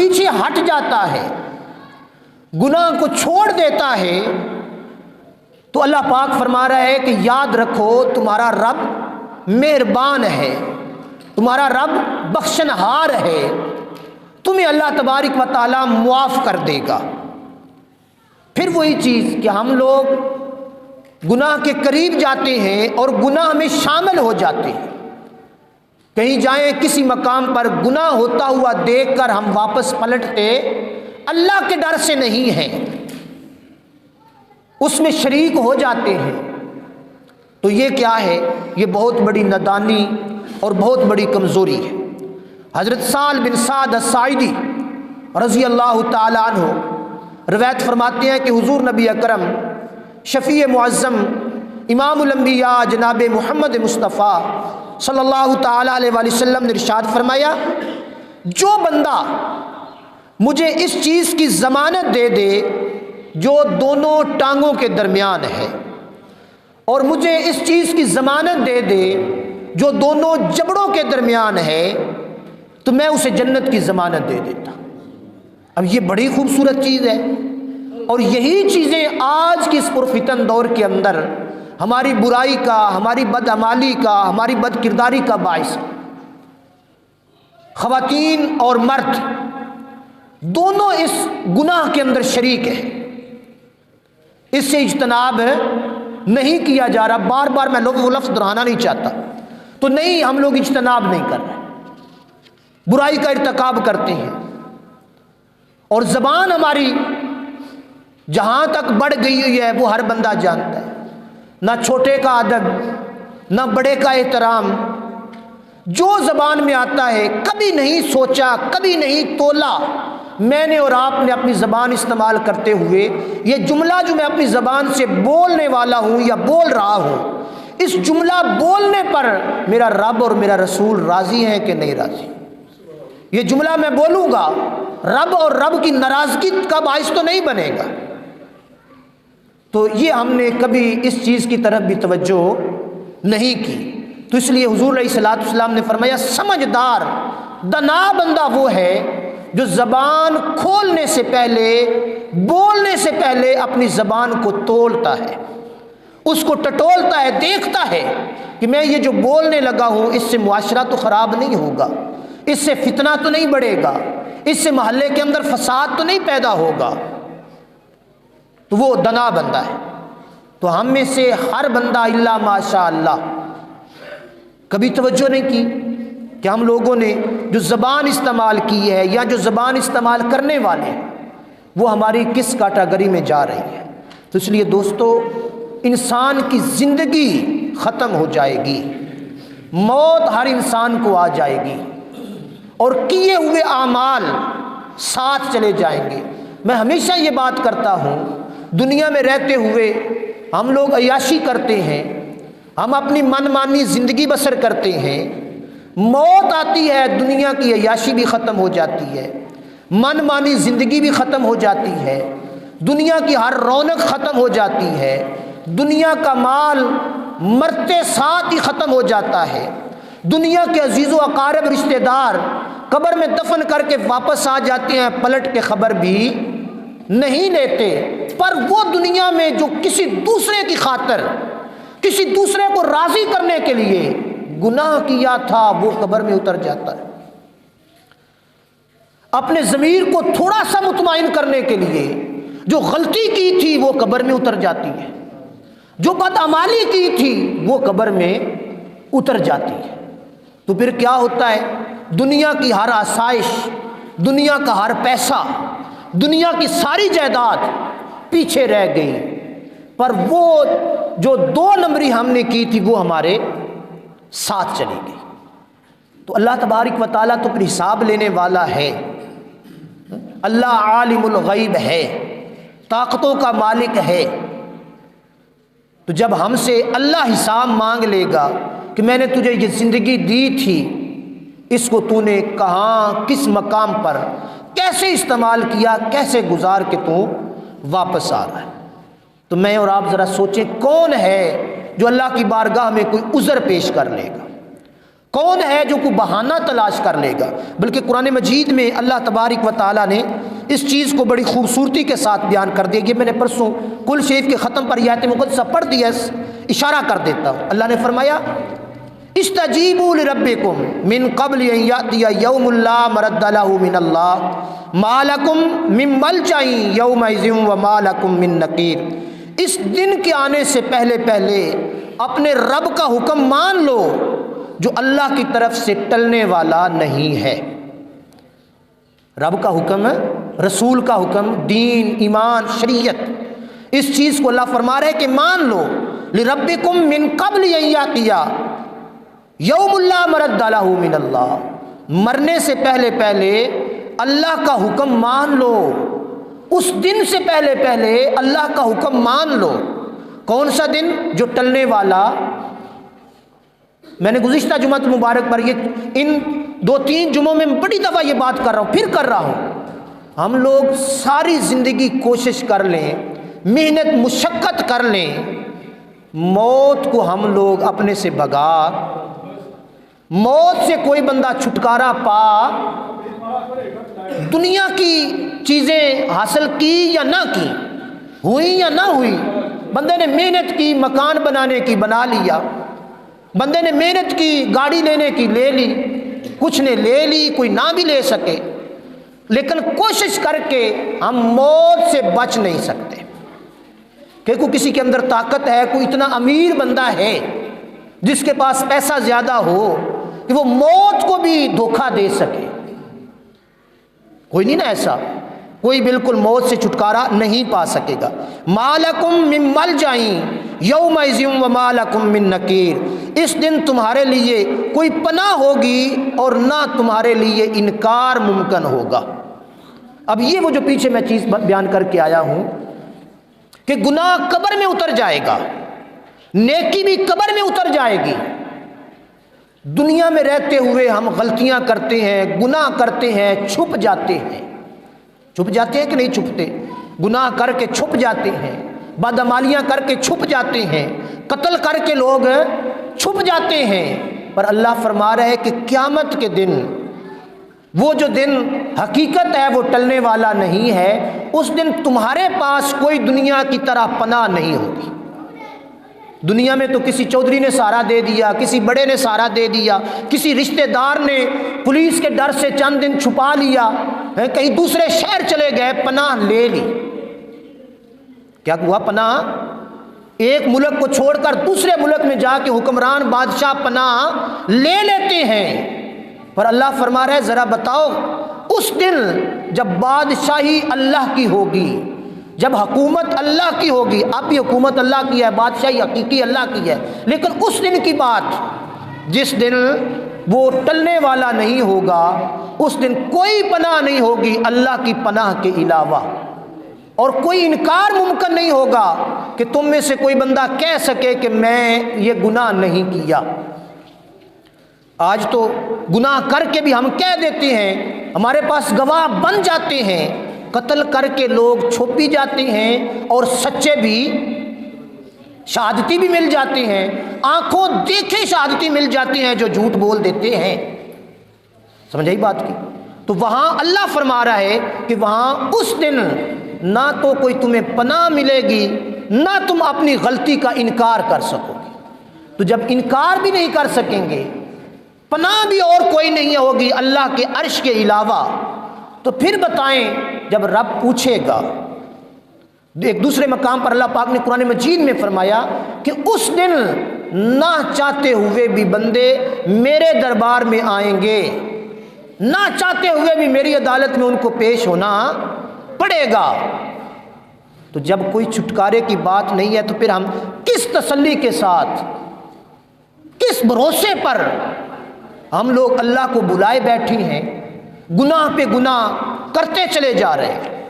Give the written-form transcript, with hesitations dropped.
پیچھے ہٹ جاتا ہے، گناہ کو چھوڑ دیتا ہے، تو اللہ پاک فرما رہا ہے کہ یاد رکھو تمہارا رب مہربان ہے، تمہارا رب بخشنہار ہے، تمہیں اللہ تبارک و تعالیٰ معاف کر دے گا۔ پھر وہی چیز کہ ہم لوگ گناہ کے قریب جاتے ہیں اور گناہ میں شامل ہو جاتے ہیں، کہیں جائیں کسی مقام پر گناہ ہوتا ہوا دیکھ کر ہم واپس پلٹتے اللہ کے ڈر سے نہیں ہیں، اس میں شریک ہو جاتے ہیں، تو یہ کیا ہے؟ یہ بہت بڑی نادانی اور بہت بڑی کمزوری ہے۔ حضرت سہل بن سعد الساعدی رضی اللہ تعالیٰ عنہ روایت فرماتے ہیں کہ حضور نبی اکرم شفیع معظم امام الانبیاء جناب محمد مصطفیٰ صلی اللہ تعالیٰ علیہ وآلہ وسلم نے ارشاد فرمایا، جو بندہ مجھے اس چیز کی ضمانت دے دے جو دونوں ٹانگوں کے درمیان ہے، اور مجھے اس چیز کی ضمانت دے دے جو دونوں جبڑوں کے درمیان ہے، تو میں اسے جنت کی ضمانت دے دیتا۔ اب یہ بڑی خوبصورت چیز ہے، اور یہی چیزیں آج کی اس پرفتن دور کے اندر ہماری برائی کا، ہماری بدعمالی کا، ہماری بد کرداری کا باعث ہے۔ خواتین اور مرد دونوں اس گناہ کے اندر شریک ہیں، اس سے اجتناب نہیں کیا جا رہا۔ بار بار میں وہ لفظ دہرانا نہیں چاہتا، تو نہیں، ہم لوگ اجتناب نہیں کر رہے، برائی کا ارتکاب کرتے ہیں، اور زبان ہماری جہاں تک بڑھ گئی ہوئی ہے وہ ہر بندہ جانتا ہے، نہ چھوٹے کا ادب نہ بڑے کا احترام، جو زبان میں آتا ہے کبھی نہیں سوچا، کبھی نہیں تولا۔ میں نے اور آپ نے اپنی زبان استعمال کرتے ہوئے یہ جملہ جو میں اپنی زبان سے بولنے والا ہوں یا بول رہا ہوں، اس جملہ بولنے پر میرا رب اور میرا رسول راضی ہیں کہ نہیں راضی؟ یہ جملہ میں بولوں گا، رب اور رب کی ناراضگی کا باعث تو نہیں بنے گا۔ تو یہ ہم نے کبھی اس چیز کی طرف بھی توجہ نہیں کی، تو اس لیے حضور علیہ الصلوۃ والسلام نے فرمایا سمجھدار دنا بندہ وہ ہے جو زبان کھولنے سے پہلے، بولنے سے پہلے اپنی زبان کو تولتا ہے، اس کو ٹٹولتا ہے، دیکھتا ہے کہ میں یہ جو بولنے لگا ہوں اس سے معاشرہ تو خراب نہیں ہوگا، اس سے فتنہ تو نہیں بڑھے گا، اس سے محلے کے اندر فساد تو نہیں پیدا ہوگا، تو وہ دنا بندہ ہے۔ تو ہم میں سے ہر بندہ الا ماشاء اللہ کبھی توجہ نہیں کی کہ ہم لوگوں نے جو زبان استعمال کی ہے یا جو زبان استعمال کرنے والے ہیں وہ ہماری کس کیٹیگری میں جا رہی ہے۔ تو اس لیے دوستو، انسان کی زندگی ختم ہو جائے گی، موت ہر انسان کو آ جائے گی، اور کیے ہوئے اعمال ساتھ چلے جائیں گے۔ میں ہمیشہ یہ بات کرتا ہوں، دنیا میں رہتے ہوئے ہم لوگ عیاشی کرتے ہیں، ہم اپنی من مانی زندگی بسر کرتے ہیں، موت آتی ہے دنیا کی عیاشی بھی ختم ہو جاتی ہے، من مانی زندگی بھی ختم ہو جاتی ہے، دنیا کی ہر رونق ختم ہو جاتی ہے، دنیا کا مال مرتے ساتھ ہی ختم ہو جاتا ہے، دنیا کے عزیز و اقارب رشتہ دار قبر میں دفن کر کے واپس آ جاتے ہیں، پلٹ کے خبر بھی نہیں لیتے، پر وہ دنیا میں جو کسی دوسرے کی خاطر، کسی دوسرے کو راضی کرنے کے لیے گناہ کیا تھا وہ قبر میں اتر جاتا ہے، اپنے ضمیر کو تھوڑا سا مطمئن کرنے کے لیے جو غلطی کی تھی وہ قبر میں اتر جاتی ہے، جو بدعمالی کی تھی وہ قبر میں اتر جاتی ہے۔ تو پھر کیا ہوتا ہے؟ دنیا کی ہر آسائش، دنیا کا ہر پیسہ، دنیا کی ساری جائیداد پیچھے رہ گئی، پر وہ جو 2 نمبری ہم نے کی تھی وہ ہمارے ساتھ چلی گئی۔ تو اللہ تبارک و تعالیٰ تو پھر حساب لینے والا ہے، اللہ عالم الغیب ہے، طاقتوں کا مالک ہے، تو جب ہم سے اللہ حساب مانگ لے گا کہ میں نے تجھے یہ زندگی دی تھی، اس کو تو نے کہاں، کس مقام پر، کیسے استعمال کیا، کیسے گزار کے تو واپس آ رہا ہے، تو میں اور آپ ذرا سوچیں کون ہے جو اللہ کی بارگاہ میں کوئی عذر پیش کر لے گا، کون ہے جو کوئی بہانہ تلاش کر لے گا؟ بلکہ قرآن مجید میں اللہ تبارک و تعالیٰ نے اس چیز کو بڑی خوبصورتی کے ساتھ بیان کر دیا. یہ میں نے پرسوں کل شریف کے ختم پر آیت مقدسہ پڑھ دیا، اشارہ کر دیتا ہوں. اللہ نے فرمایا استجیبوا لربکم من قبل ان یأتی یوم لا مرد له من اللہ ما لکم من ملجأ یومئذ وما لکم من نکیر. اس دن کے آنے سے پہلے پہلے اپنے رب کا حکم مان لو جو اللہ کی طرف سے ٹلنے والا نہیں ہے. رب کا حکم، رسول کا حکم، دین، ایمان، شریعت، اس چیز کو اللہ فرما رہے کہ مان لو. لربکم من قبل ان یأتی یوم لا مرد له من اللہ، مرنے سے پہلے پہلے اللہ کا حکم مان لو. اس دن سے پہلے پہلے اللہ کا حکم مان لو. کون سا دن؟ جو ٹلنے والا. میں نے گزشتہ جمعہ مبارک پر ان 2-3 جمعوں میں بڑی دفعہ یہ بات کر رہا ہوں، پھر کر رہا ہوں. ہم لوگ ساری زندگی کوشش کر لیں، محنت مشقت کر لیں، موت کو ہم لوگ اپنے سے بھگا، موت سے کوئی بندہ چھٹکارا پا، دنیا کی چیزیں حاصل کی یا نہ کی، ہوئی یا نہ ہوئی، بندے نے محنت کی، مکان بنانے کی بنا لیا، بندے نے محنت کی، گاڑی لینے کی لے لی، کچھ نے لے لی، کوئی نہ بھی لے سکے، لیکن کوشش کر کے ہم موت سے بچ نہیں سکتے. کہ کوئی کسی کے اندر طاقت ہے، کوئی اتنا امیر بندہ ہے جس کے پاس پیسہ زیادہ ہو کہ وہ موت کو بھی دھوکہ دے سکے. کوئی نہیں نا ایسا، کوئی بالکل موت سے چھٹکارا نہیں پا سکے گا. ما لکم من ملجأ یومئذ وما لکم من نکیر. اس دن تمہارے لیے کوئی پناہ ہوگی اور نہ تمہارے لیے انکار ممکن ہوگا. اب یہ وہ جو پیچھے میں چیز بیان کر کے آیا ہوں کہ گناہ قبر میں اتر جائے گا، نیکی بھی قبر میں اتر جائے گی. دنیا میں رہتے ہوئے ہم غلطیاں کرتے ہیں، گناہ کرتے ہیں، چھپ جاتے ہیں. چھپ جاتے ہیں کہ نہیں چھپتے؟ گناہ کر کے چھپ جاتے ہیں، بدعمالیاں کر کے چھپ جاتے ہیں، قتل کر کے لوگ چھپ جاتے ہیں. پر اللہ فرما رہا ہے کہ قیامت کے دن، وہ جو دن حقیقت ہے وہ ٹلنے والا نہیں ہے، اس دن تمہارے پاس کوئی دنیا کی طرح پناہ نہیں ہوگی. دنیا میں تو کسی چودھری نے سہارا دے دیا، کسی بڑے نے سہارا دے دیا، کسی رشتہ دار نے پولیس کے ڈر سے چند دن چھپا لیا، کہیں دوسرے شہر چلے گئے، پناہ لے لی. کیا ہوا؟ پناہ. ایک ملک کو چھوڑ کر دوسرے ملک میں جا کے حکمران بادشاہ پناہ لے لیتے ہیں. پر اللہ فرما رہا ہے ذرا بتاؤ، اس دن جب بادشاہی اللہ کی ہوگی، جب حکومت اللہ کی ہوگی، اب بھی حکومت اللہ کی ہے، بادشاہی حقیقی اللہ کی ہے، لیکن اس دن کی بات جس دن وہ ٹلنے والا نہیں ہوگا، اس دن کوئی پناہ نہیں ہوگی اللہ کی پناہ کے علاوہ، اور کوئی انکار ممکن نہیں ہوگا کہ تم میں سے کوئی بندہ کہہ سکے کہ میں یہ گناہ نہیں کیا. آج تو گناہ کر کے بھی ہم کہہ دیتے ہیں، ہمارے پاس گواہ بن جاتے ہیں، قتل کر کے لوگ چھپ بھی جاتے ہیں اور سچے بھی شہادتی بھی مل جاتے ہیں، آنکھوں دیکھے شہادتی مل جاتے ہیں جو جھوٹ بول دیتے ہیں. سمجھ آئی بات کی؟ تو وہاں اللہ فرما رہا ہے کہ وہاں اس دن نہ تو کوئی تمہیں پناہ ملے گی، نہ تم اپنی غلطی کا انکار کر سکو گے. تو جب انکار بھی نہیں کر سکیں گے، پناہ بھی اور کوئی نہیں ہوگی اللہ کے عرش کے علاوہ، تو پھر بتائیں جب رب پوچھے گا. ایک دوسرے مقام پر اللہ پاک نے قرآن مجید میں فرمایا کہ اس دن نہ چاہتے ہوئے بھی بندے میرے دربار میں آئیں گے، نہ چاہتے ہوئے بھی میری عدالت میں ان کو پیش ہونا پڑے گا. تو جب کوئی چھٹکارے کی بات نہیں ہے تو پھر ہم کس تسلی کے ساتھ، کس بھروسے پر ہم لوگ اللہ کو بلائے بیٹھے ہیں، گناہ پہ گناہ کرتے چلے جا رہے ہیں.